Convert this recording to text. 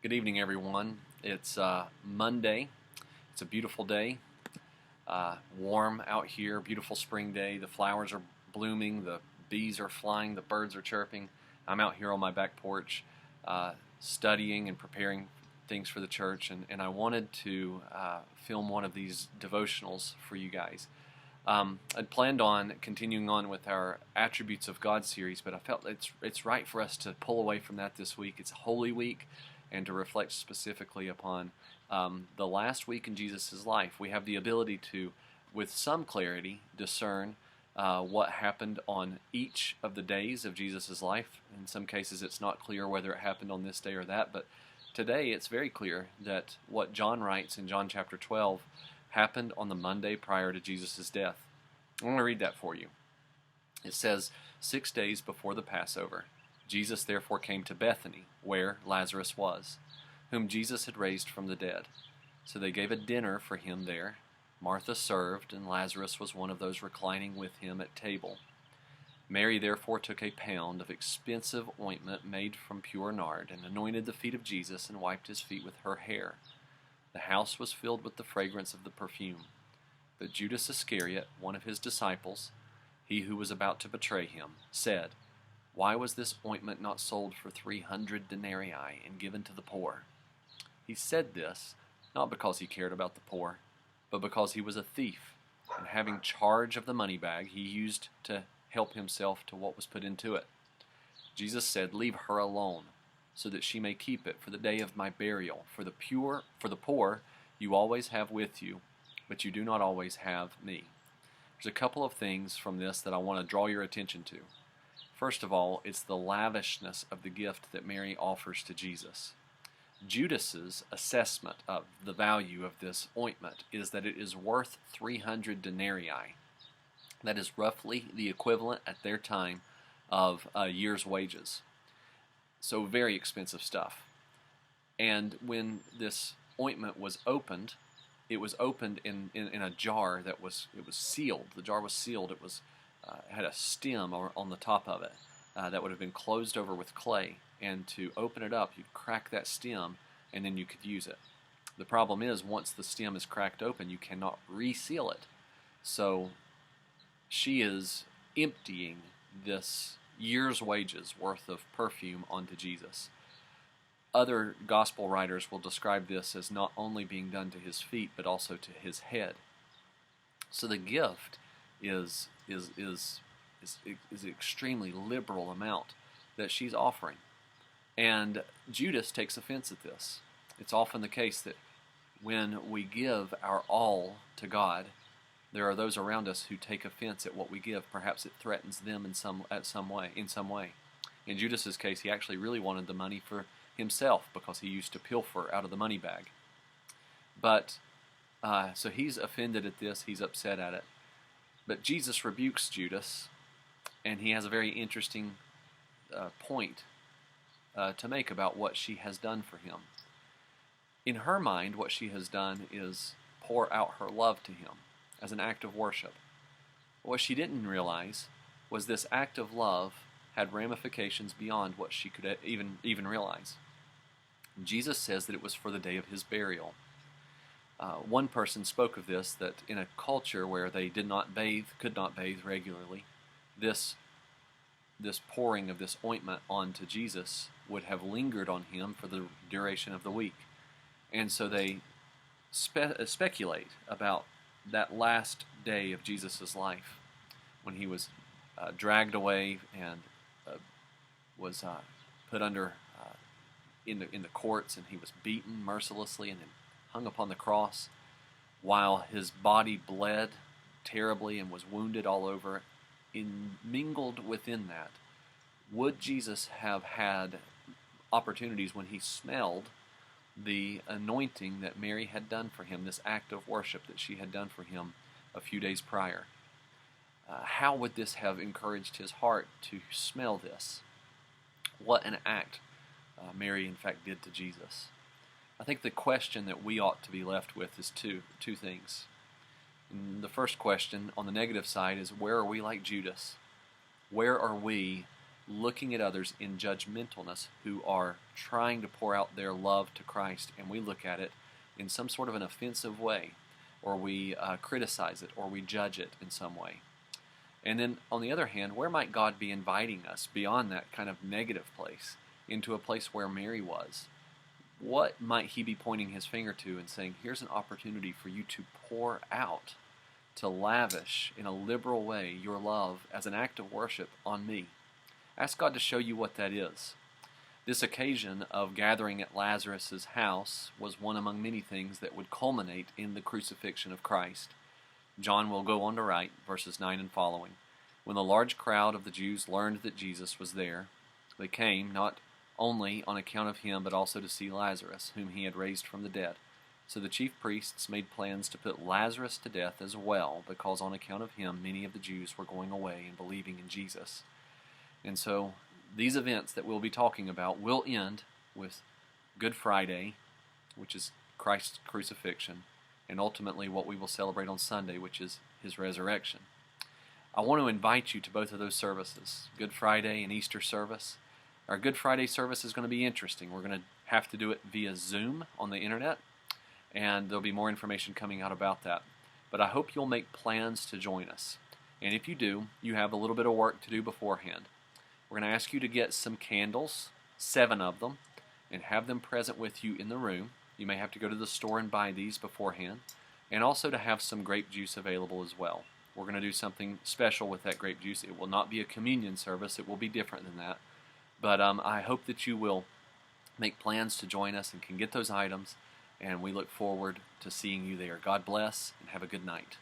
Good evening, everyone. It's Monday. It's a beautiful day, warm out here, beautiful spring day. The flowers are blooming, the bees are flying, the birds are chirping. I'm out here on my back porch studying and preparing things for the church, and I wanted to film one of these devotionals for you guys. I'd planned on continuing on with our Attributes of God series, but I felt it's right for us to pull away from that this week. It's Holy Week, and to reflect specifically upon the last week in Jesus' life. We have the ability to, with some clarity, discern what happened on each of the days of Jesus' life. In some cases, it's not clear whether it happened on this day or that, but today it's very clear that what John writes in John chapter 12 happened on the Monday prior to Jesus' death. I'm going to read that for you. It says, 6 days before the Passover, Jesus therefore came to Bethany, where Lazarus was, whom Jesus had raised from the dead. So they gave a dinner for him there. Martha served, and Lazarus was one of those reclining with him at table. Mary therefore took a pound of expensive ointment made from pure nard, and anointed the feet of Jesus, and wiped his feet with her hair. The house was filled with the fragrance of the perfume. But Judas Iscariot, one of his disciples, he who was about to betray him, said, "Why was this ointment not sold for 300 denarii and given to the poor?" He said this not because he cared about the poor, but because he was a thief, and having charge of the money bag, he used to help himself to what was put into it. Jesus said, "Leave her alone, so that she may keep it for the day of my burial. For the poor you always have with you, but you do not always have me." There's a couple of things from this that I want to draw your attention to. First of all, it's the lavishness of the gift that Mary offers to Jesus. Judas's assessment of the value of this ointment is that it is worth 300 denarii. That is roughly the equivalent at their time of a year's wages. So very expensive stuff. And when this ointment was opened, it was opened in a jar that was sealed. The jar was sealed. It was had a stem on the top of it that would have been closed over with clay. And to open it up, you'd crack that stem, and then you could use it. The problem is, once the stem is cracked open, you cannot reseal it. So she is emptying this year's wages worth of perfume onto Jesus. Other gospel writers will describe this as not only being done to his feet, but also to his head. So the gift is an extremely liberal amount that she's offering. And Judas takes offense at this. It's often the case that when we give our all to God, there are those around us who take offense at what we give. Perhaps it threatens them in some way. In Judas's case, he actually really wanted the money for himself because he used to pilfer out of the money bag. But so he's offended at this. He's upset at it. But Jesus rebukes Judas, and he has a very interesting point to make about what she has done for him. In her mind, what she has done is pour out her love to him as an act of worship. What she didn't realize was this act of love had ramifications beyond what she could even realize. Jesus says that it was for the day of his burial. One person spoke of this, that in a culture where they could not bathe regularly, this pouring of this ointment onto Jesus would have lingered on him for the duration of the week. And so they speculate about that last day of Jesus' life, when he was dragged away and was put under in the courts, and he was beaten mercilessly and then hung upon the cross, while his body bled terribly and was wounded all over. Mingled within that, would Jesus have had opportunities when he smelled the anointing that Mary had done for him, this act of worship that she had done for him a few days prior? How would this have encouraged his heart to smell this? What an act Mary in fact did to Jesus. I think the question that we ought to be left with is two things. And the first question on the negative side is, where are we like Judas? Where are we looking at others in judgmentalness who are trying to pour out their love to Christ, and we look at it in some sort of an offensive way, or we criticize it, or we judge it in some way. And then, on the other hand, where might God be inviting us beyond that kind of negative place into a place where Mary was? What might he be pointing his finger to and saying, here's an opportunity for you to pour out, to lavish in a liberal way your love as an act of worship on me? Ask God to show you what that is. This occasion of gathering at Lazarus' house was one among many things that would culminate in the crucifixion of Christ. John will go on to write, verses 9 and following, when the large crowd of the Jews learned that Jesus was there, they came not only on account of him, but also to see Lazarus, whom he had raised from the dead. So the chief priests made plans to put Lazarus to death as well, because on account of him many of the Jews were going away and believing in Jesus. And so these events that we'll be talking about will end with Good Friday, which is Christ's crucifixion, and ultimately what we will celebrate on Sunday, which is his resurrection. I want to invite you to both of those services, Good Friday and Easter service. Our Good Friday service is going to be interesting. We're going to have to do it via Zoom on the internet, and there'll be more information coming out about that. But I hope you'll make plans to join us. And if you do, you have a little bit of work to do beforehand. We're going to ask you to get some candles, 7 of them, and have them present with you in the room. You may have to go to the store and buy these beforehand, and also to have some grape juice available as well. We're going to do something special with that grape juice. It will not be a communion service. It will be different than that. But I hope that you will make plans to join us and can get those items, and we look forward to seeing you there. God bless, and have a good night.